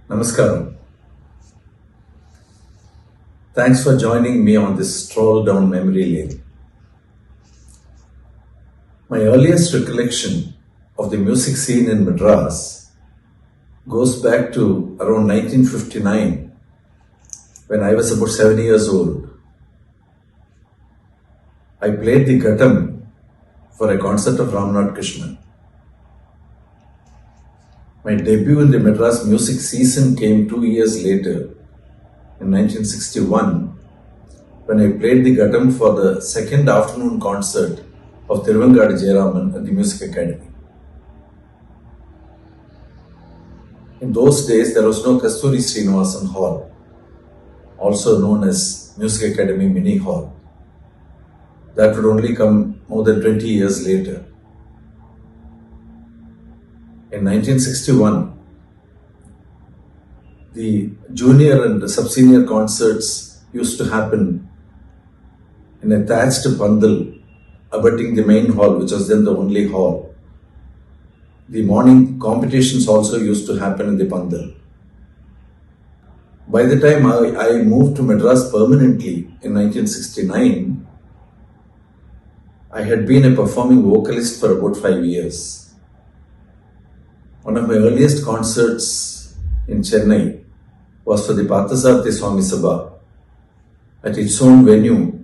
Namaskaram. Thanks for joining me on this stroll down memory lane. My earliest recollection of the music scene in Madras goes back to around 1959 when I was about 7 years old. I played the ghatam for a concert of Ramnath Krishnan. My debut in the Madras music season came 2 years later, in 1961, when I played the ghatam for the second afternoon concert of Tiruvangadi Jayaraman at the Music Academy. In those days, there was no Kasturi Srinivasan Hall, also known as Music Academy Mini Hall. That would only come more than 20 years later. In 1961, the junior and sub-senior concerts used to happen in a thatched pandal abutting the main hall, which was then the only hall. The morning competitions also used to happen in the pandal. By the time I moved to Madras permanently in 1969, I had been a performing vocalist for about 5 years. One of my earliest concerts in Chennai was for the Parthasarathi Swami Sabha at its own venue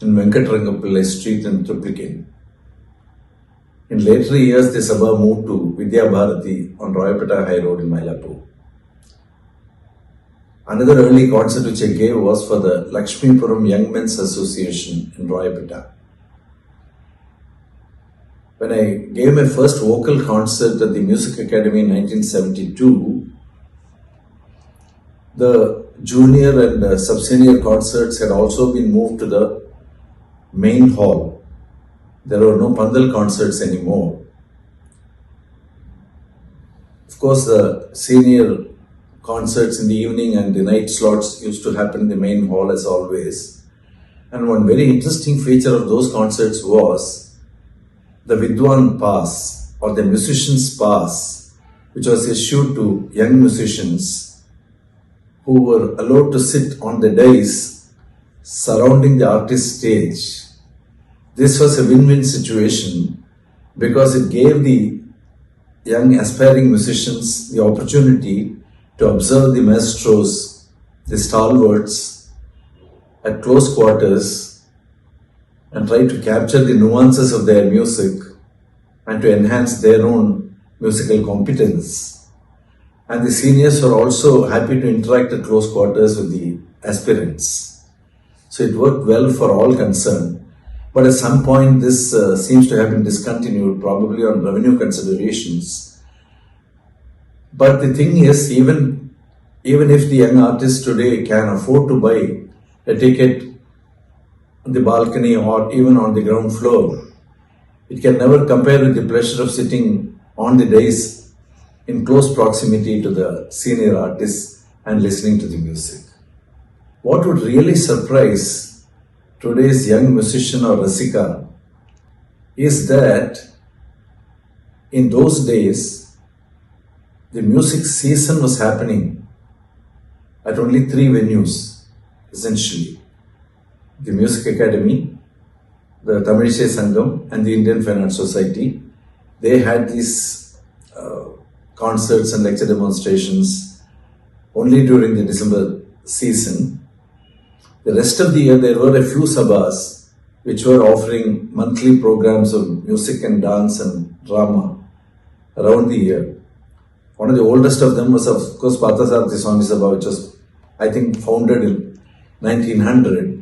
in Venkatarangapillai Street in Triplicane. In later years, the Sabha moved to Vidya Bharati on Royapeta High Road in Mylapore. Another early concert which I gave was for the Lakshmipuram Young Men's Association in Royapeta. When I gave my first vocal concert at the Music Academy in 1972, the junior and sub-senior concerts had also been moved to the main hall. There were no pandal concerts anymore. Of course, the senior concerts in the evening and the night slots used to happen in the main hall as always. And one very interesting feature of those concerts was the Vidwan Pass or the Musician's Pass, which was issued to young musicians who were allowed to sit on the dais surrounding the artist's stage. This was a win-win situation because it gave the young aspiring musicians the opportunity to observe the maestros, the stalwarts, at close quarters and try to capture the nuances of their music and to enhance their own musical competence. And the seniors were also happy to interact at close quarters with the aspirants. So it worked well for all concerned. But at some point this seems to have been discontinued, probably on revenue considerations. But the thing is, even if the young artist today can afford to buy a ticket on the balcony or even on the ground floor, it can never compare with the pleasure of sitting on the dais in close proximity to the senior artists and listening to the music. What would really surprise today's young musician or rasika is that in those days, the music season was happening at only 3 venues, essentially. The Music Academy, the Tamilisai Sangam and the Indian Fine Arts Society. They had these concerts and lecture demonstrations only during the December season. The rest of the year there were a few sabhas which were offering monthly programs of music and dance and drama around the year. One of the oldest of them was of course Parthasarathi Swami Sabha, which was I think founded in 1900.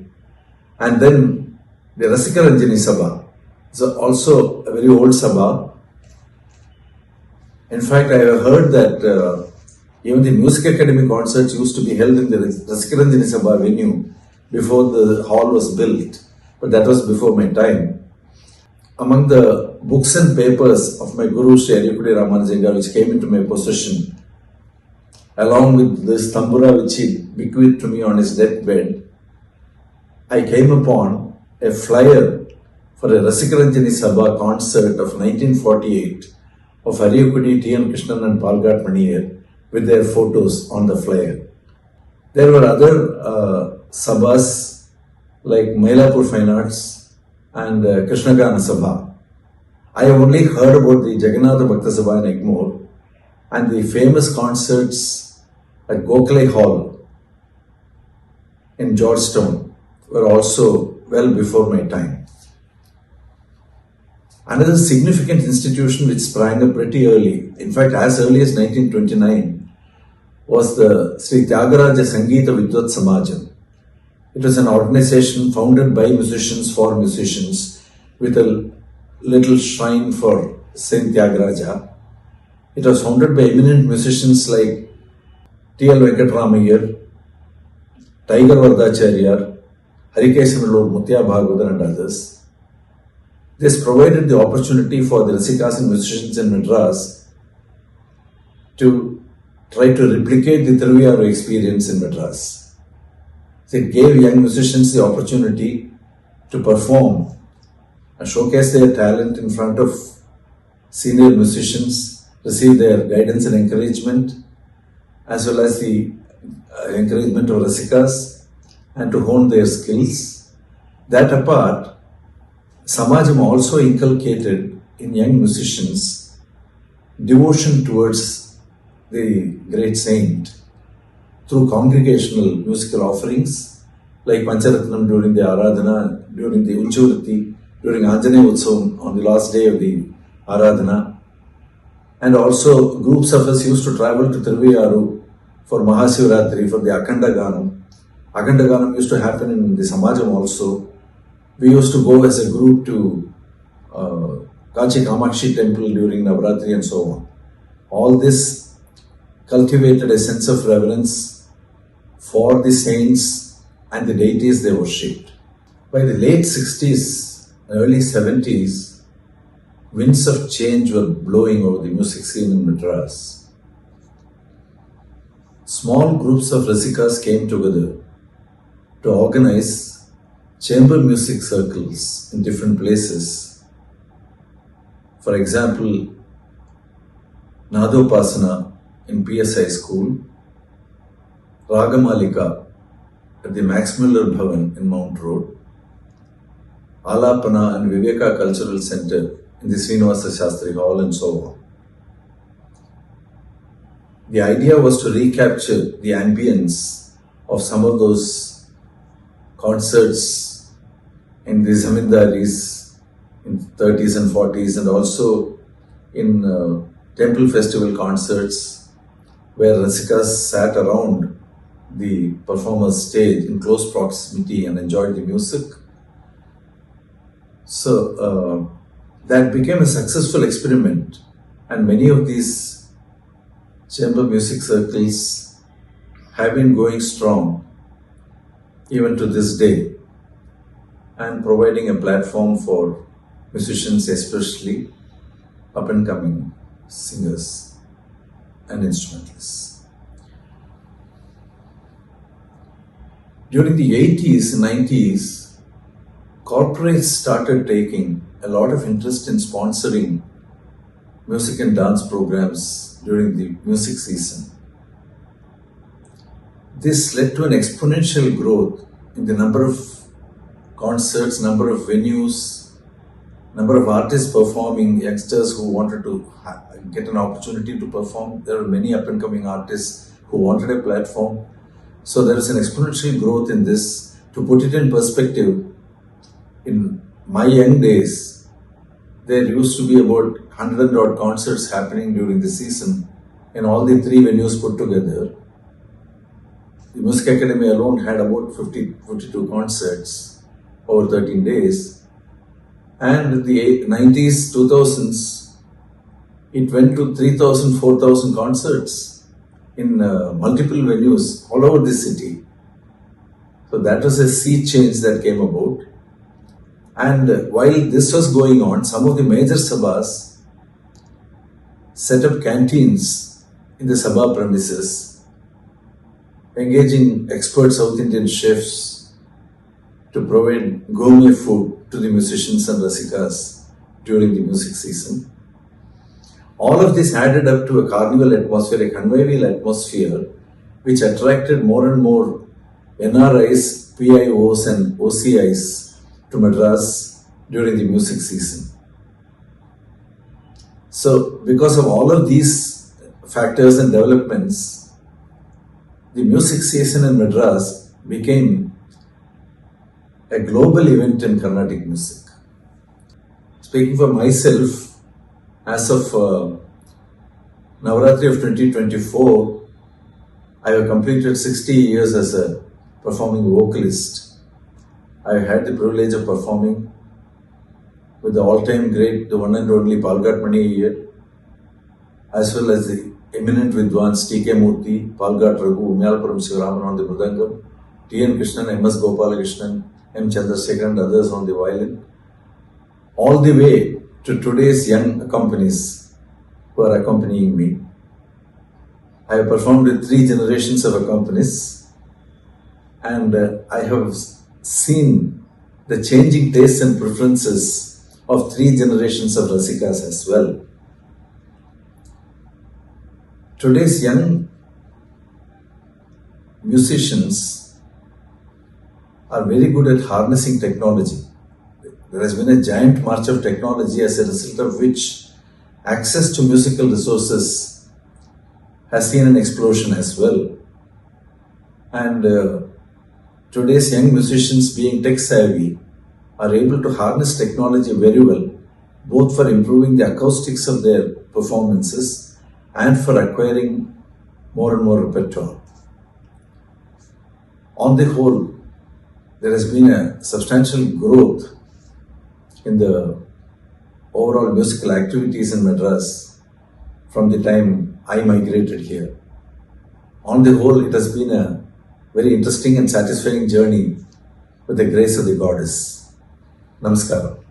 And then the Rasika Ranjani Sabha is also a very old Sabha. In fact, I have heard that even the Music Academy concerts used to be held in the Rasika Ranjani Sabha venue before the hall was built. But that was before my time. Among the books and papers of my Guru Sri Ariyakudi Ramanujan which came into my possession, along with this tambura which he bequeathed to me on his deathbed, I came upon a flyer for a Rasika Ranjani Sabha concert of 1948 of Ariyakudi, T.N. Krishnan and Palghat Maniyar with their photos on the flyer. There were other sabhas like Mailapur Fine Arts and Krishnagana Sabha. I have only heard about the Jagannatha Bhakta Sabha in Egmore and the famous concerts at Gokhale Hall in Georgetown were also well before my time. Another significant institution which sprang up pretty early, in fact as early as 1929, was the Sri Tyagaraja Sangeeta Vidvat Samajam. It was an organization founded by musicians for musicians with a little shrine for Saint Tyagaraja. It was founded by eminent musicians like T.L. Venkataramayar, Tiger Vardacharya, Harikesanallur Mutya Bhagavathar and others. This provided the opportunity for the Rasikas and musicians in Madras to try to replicate the Thiruviyaru experience in Madras. It gave young musicians the opportunity to perform and showcase their talent in front of senior musicians, receive their guidance and encouragement, as well as the encouragement of Rasikas, and to hone their skills. That apart, Samajam also inculcated in young musicians devotion towards the great saint through congregational musical offerings like Pancharatnam during the Aradhana, during the Unchurati, during Anjaneya Utsavam on the last day of the Aradhana. And also groups of us used to travel to Thiruviyaru for Mahasivaratri, for the Akhanda Ganam. Akhanda Ganam used to happen in the Samajam also. We used to go as a group to Kachi Kamakshi temple during Navaratri and so on. All this cultivated a sense of reverence for the saints and the deities they worshipped. By the late 60s, early 70s, winds of change were blowing over the music scene in Madras. Small groups of Rasikas came together to organize chamber music circles in different places. For example, Nadopasana in PSI school, Ragamalika at the Max Miller Bhavan in Mount Road, Alapana and Viveka Cultural Center in the Srinivasa Shastri Hall and so on. The idea was to recapture the ambience of some of those concerts in the Zamindaris in 30s and 40s, and also in temple festival concerts where Rasikas sat around the performer's stage in close proximity and enjoyed the music. So that became a successful experiment, and many of these chamber music circles have been going strong even to this day and providing a platform for musicians, especially up and coming singers and instrumentalists. During the 80s and 90s, corporates started taking a lot of interest in sponsoring music and dance programs during the music season. This led to an exponential growth in the number of concerts, number of venues, number of artists performing, youngsters who wanted to get an opportunity to perform. There were many up and coming artists who wanted a platform. So there is an exponential growth in this. To put it in perspective, in my young days, there used to be about 100 odd concerts happening during the season in all the three venues put together. The Music Academy alone had about 52 concerts over 13 days. And in the 90s, 2000s, it went to 3,000, 4,000 concerts in multiple venues all over the city. So that was a sea change that came about. And while this was going on, some of the major sabhas set up canteens in the sabha premises, engaging expert South Indian chefs to provide gourmet food to the musicians and rasikas during the music season. All of this added up to a carnival atmosphere, a convivial atmosphere, which attracted more and more NRIs, PIOs, and OCIs to Madras during the music season. So, because of all of these factors and developments, the music season in Madras became a global event in Carnatic music. Speaking for myself, as of Navaratri of 2024, I have completed 60 years as a performing vocalist. I had the privilege of performing with the all-time great, the one and only Palghat Mani Iyer, as well as the eminent Vidwans T.K. Murthy, Palghat Raghu, Umyalapuram Sivaraman on the Mridangam, T.N. Krishnan, M.S. Gopalakrishnan, M. Chandrasekhar and others on the violin, all the way to today's young accompanies who are accompanying me. I have performed with 3 generations of accompanies, and I have seen the changing tastes and preferences of 3 generations of Rasikas as well. Today's young musicians are very good at harnessing technology. There has been a giant march of technology, as a result of which access to musical resources has seen an explosion as well. And today's young musicians, being tech savvy, are able to harness technology very well, both for improving the acoustics of their performances and for acquiring more and more repertoire. On the whole, there has been a substantial growth in the overall musical activities in Madras from the time I migrated here. On the whole, it has been a very interesting and satisfying journey with the grace of the goddess. Namaskaram.